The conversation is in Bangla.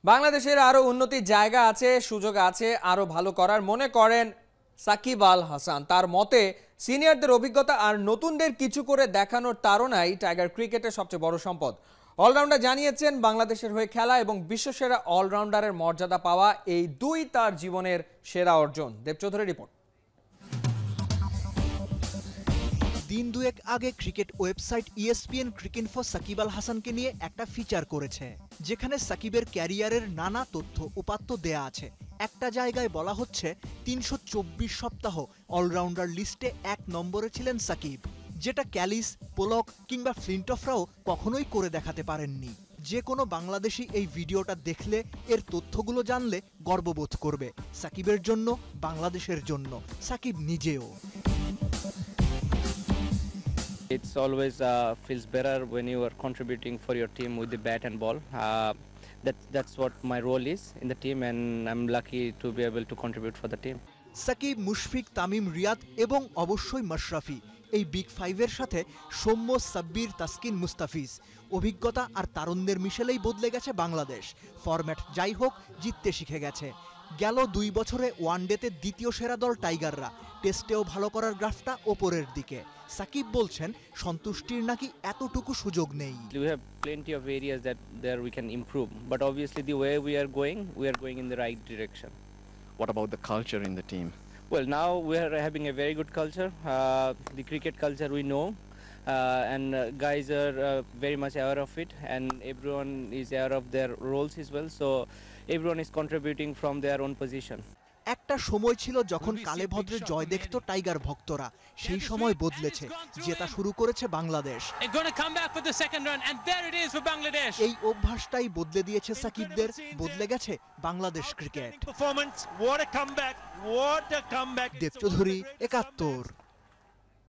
বাংলাদেশের আরো উন্নতির জায়গা আছে, সুযোগ আছে আরো ভালো করার মনে করেন সাকিব আল হাসান। তার মতে সিনিয়রদের অভিজ্ঞতা আর নতুনদের কিছু করে দেখানোর তাড়নাই টাইগার ক্রিকেটের সবচেয়ে বড় সম্পদ। অলরাউন্ডার জানিয়েছেন বাংলাদেশের হয়ে খেলা এবং বিশ্বসেরা অলরাউন্ডারের মর্যাদা পাওয়া এই দুই তার জীবনের সেরা অর্জন। দেব চৌধুরীর রিপোর্ট। দিন দুয়েক আগে cricket website ESPN Cricinfo Shakib Al হাসানকে নিয়ে একটা ফিচার করেছে, যেখানে সাকিবের ক্যারিয়ারের নানা তথ্য উপাত্ত দেয়া আছে। একটা জায়গায় বলা হচ্ছে 324 সপ্তাহ অলরাউন্ডার লিস্টে 1 নম্বরে ছিলেন সাকিব, যেটা ক্যালিস, পোলক কিংবা ফ্লিন্টফরাও কখনোই করে দেখাতে পারেননি। যে কোনো বাংলাদেশি এই ভিডিওটা দেখলে, এর তথ্যগুলো জানলে গর্ববোধ করবে, সাকিবের জন্য, বাংলাদেশের জন্য, সাকিব নিজেও। It's always feels better when you are contributing for your team with the bat and ball. That's what my role is in the team, and I'm lucky to be able to contribute for the team. Shakib, Mushfiq, Tamim, Riyad এবং অবশ্যই মাশরাফি, এই বিগ ফাইভের সাথে সৌম্য, সাব্বির, তাসকিন, মুস্তাফিজ। অভিজ্ঞতা আর তারুণ্যের মিশেলেই বদলে গেছে বাংলাদেশ। ফরম্যাট যাই হোক, জিততে শিখে গেছে। গেল 2 বছরে ওয়ানডেতে দ্বিতীয় সেরা দল টাইগাররা, টেস্টেও ভালো করার গ্রাফটা ওপরের দিকে। সাকিব বলছেন সন্তুষ্টির নাকি এতটুকু সুযোগ নেই। We have plenty of areas that there we can improve, but obviously the way we are going in the right direction. What about the culture in the team? Well, now we are having a very good culture. The cricket culture we know, and guys are very much aware of it, and everyone is aware of their roles as well. So everyone is contributing from their own position. একটা সময় ছিল যখন কালে ভদ্রে জয় দেখত টাইগার ভক্তরা, সেই সময় বদলেছে। জেতা শুরু করেছে বাংলাদেশ। এই অভ্যাসটাই বদলে দিয়েছে সাকিবদের, বদলে গেছে বাংলাদেশ ক্রিকেট। দেব চৌধুরী, ৭১।